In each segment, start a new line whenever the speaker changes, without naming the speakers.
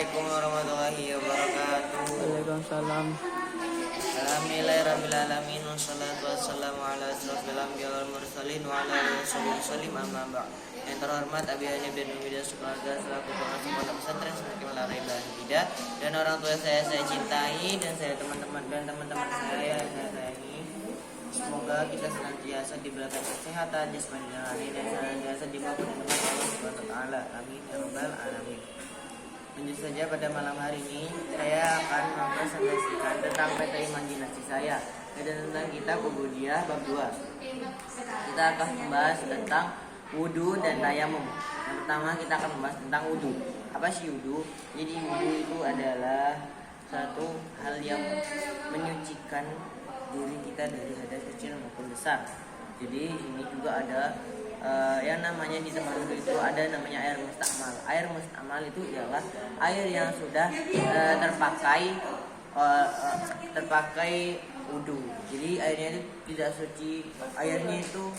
Assalamualaikum warahmatullahi wabarakatuh.
Waalaikumsalam.
Alhamdulillahirrahmanirrahim. Wassalatu wassalamu ala asrofil anbiya wal mursalin wa ala alihi wasallim amma ba'd. Yang terhormat Abi Hanif dan Umi dan sekeluarga selaku pengasuh pondok pesantren Semakin Melarang dan Tidak, dan orang tua saya cintai, dan saya teman-teman saya sayangi. Semoga kita senantiasa diberikan kesehatan jasmani dan rohani, dan senantiasa dimampukan dengan Allah Subhanahu wa taala. Amin ya rabbal alamin. Lanjut saja, pada malam hari ini saya akan mempresentasikan tentang peta imajinasi saya dan tentang kitab Ubudiyah bab 2. Kita akan membahas tentang wudu dan tayamum. Yang pertama kita akan membahas tentang wudu. Apa sih wudu? Jadi wudu itu adalah satu hal yang menyucikan diri kita dari hadas kecil maupun besar. Jadi ini juga ada yang namanya di tempat wudu itu ada namanya air mustakmal. Air mustakmal itu adalah air yang sudah terpakai wudu. Jadi airnya itu tidak suci, airnya itu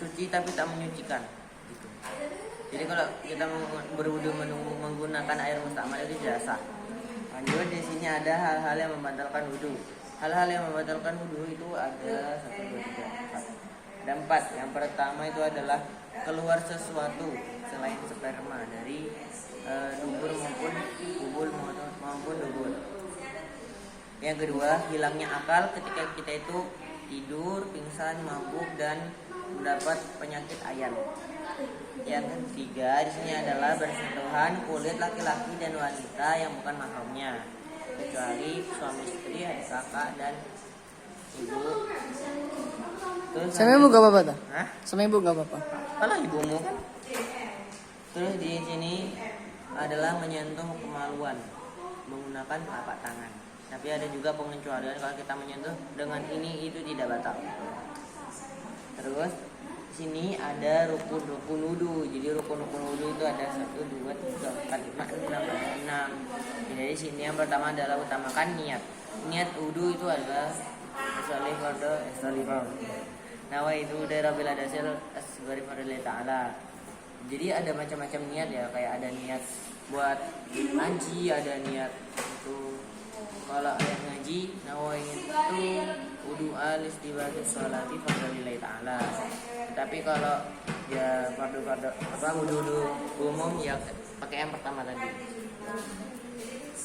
suci tapi tak menyucikan. Gitu. Jadi kalau kita berwudu menggunakan air mustakmal itu tidak sah. Lanjut, di sini ada hal-hal yang membatalkan wudu. Hal-hal yang membatalkan wudu itu ada 1, 2, 3, 4. Ada 4. Yang pertama itu adalah keluar sesuatu selain sperma dari dubur maupun dubur. Yang kedua, hilangnya akal ketika kita itu tidur, pingsan, mabuk, dan mendapat penyakit ayan. Yang ketiga di sini adalah bersentuhan kulit laki-laki dan wanita yang bukan mahramnya, kecuali suami istri, adik kakak, dan ibu. Terus
Sama ibu gak apa-apa tuh?
Hah?
Sama ibu gak apa-apa.
Apalah ibumu kan? Terus di sini adalah menyentuh kemaluan menggunakan telapak tangan. Tapi ada juga pengecualian kalau kita menyentuh dengan ini itu tidak batal. Terus di sini ada rukun-rukun wudu. Jadi rukun-rukun wudu itu ada 1, 2, 3, 4, 5, 6. Jadi di sini yang pertama adalah utamakan niat. Niat wudu itu adalah salih Nawa itu dari Rabbil Adasil asghari fardillah ta'ala. Jadi ada macam-macam niat ya, kayak ada niat buat ngaji, ada niat itu kalau ada ngaji, nawa itu wudu alis dibagi sholati fardillah ta'ala. Tapi kalau ya wudu umum ya pakai yang pertama tadi.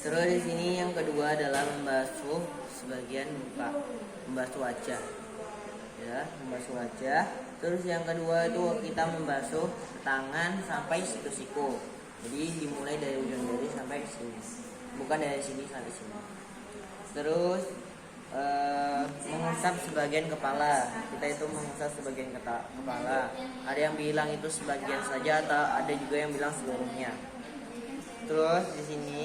Terus di sini yang kedua adalah membasuh sebagian muka, membasuh wajah. Ya, membasuh wajah. Terus yang kedua itu kita membasuh tangan sampai siku-siku. Jadi dimulai dari ujung jari sampai sini, bukan dari sini sampai sini. Terus mengusap sebagian kepala. Kita itu mengusap sebagian kepala. Ada yang bilang itu sebagian saja, atau ada juga yang bilang seluruhnya. Terus di sini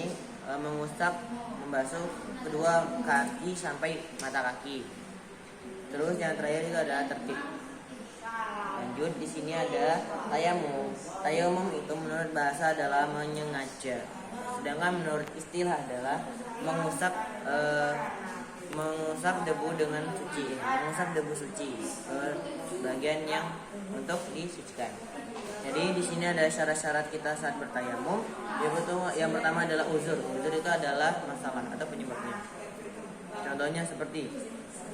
membasuh kedua kaki sampai mata kaki. Terus yang terakhir itu adalah tertib. Lanjut, di sini ada tayamum. Tayamum itu menurut bahasa adalah menyengaja, sedangkan menurut istilah adalah mengusap debu dengan suci, mengusap debu suci bagian yang untuk disucikan. Jadi di sini ada syarat-syarat kita saat bertayamum. Yang pertama adalah uzur. Uzur itu adalah masalah atau penyebabnya. Contohnya seperti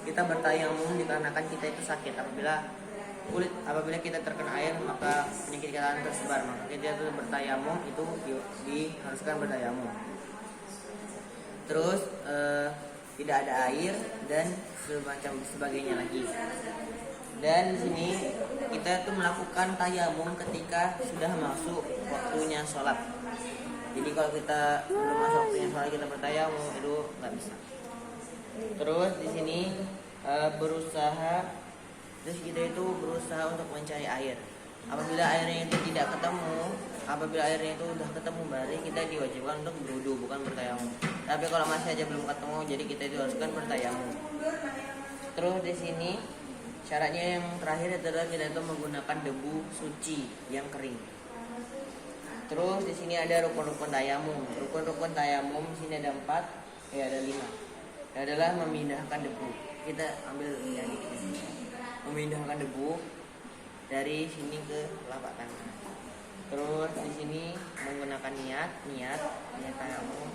kita bertayamum dikarenakan kita itu sakit. Apabila kita terkena air maka penyakit kita akan tersebar, maka kita itu bertayamum, itu diharuskan bertayamum. Terus tidak ada air dan sebagainya lagi. Dan di sini kita itu melakukan tayamum ketika sudah masuk waktunya sholat. Jadi kalau kita belum masuk waktunya sholat kita bertayamum itu nggak bisa. Terus di sini kita itu berusaha untuk mencari air. Apabila airnya itu tidak ketemu, apabila airnya itu sudah ketemu, berarti kita diwajibkan untuk berwudu, bukan bertayamum. Tapi kalau masih aja belum ketemu, jadi kita diharuskan bertayamum. Terus di sini syaratnya yang terakhir adalah kita itu menggunakan debu suci yang kering. Terus di sini ada rukun-rukun tayamum. Rukun-rukun tayamum di sini ada 4, ada 5. Adalah memindahkan debu. Kita ambil yang dikit ini. Memindahkan debu dari sini ke telapak tangan. Terus di sini menggunakan niat tayamum.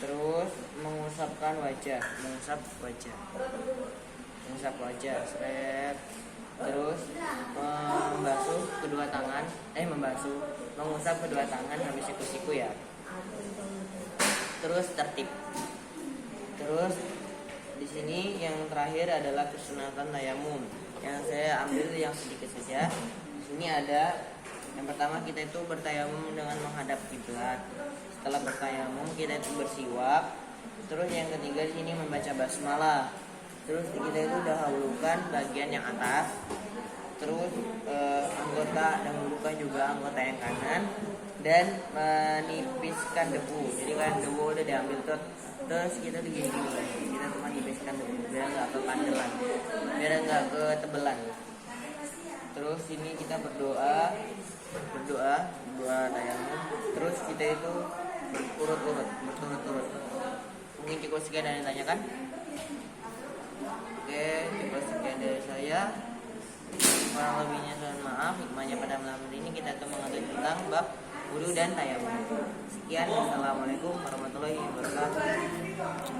Terus mengusap wajah, seret. Terus mengusap kedua tangan habis siku-siku ya. Terus tertib. Terus di sini yang terakhir adalah kesunatan tayamum. Yang saya ambil yang sedikit saja. Di sini ada yang pertama, kita itu bertayamum dengan menghadap kiblat. Setelah bertayamum kita itu bersiwak. Terus yang ketiga di sini membaca basmalah. Terus kita itu dahulukan bagian yang atas. Terus dahulukan juga anggota yang kanan dan menipiskan debu. Jadi kan debu udah diambil tuh. Terus kita tuh gini, kita cuma nipiskan debu biar nggak kekandelan, biar nggak ketebelan. Terus ini kita berdoa tayamum. Terus kita itu berturut-turut. Mungkin cukup sekian yang ditanyakan. Oke, cukup sekian dari saya. Kurang lebihnya mohon maaf. Hikmahnya pada malam ini kita akan mengatur tentang bab wudu dan tayamum. Sekian, assalamualaikum warahmatullahi wabarakatuh.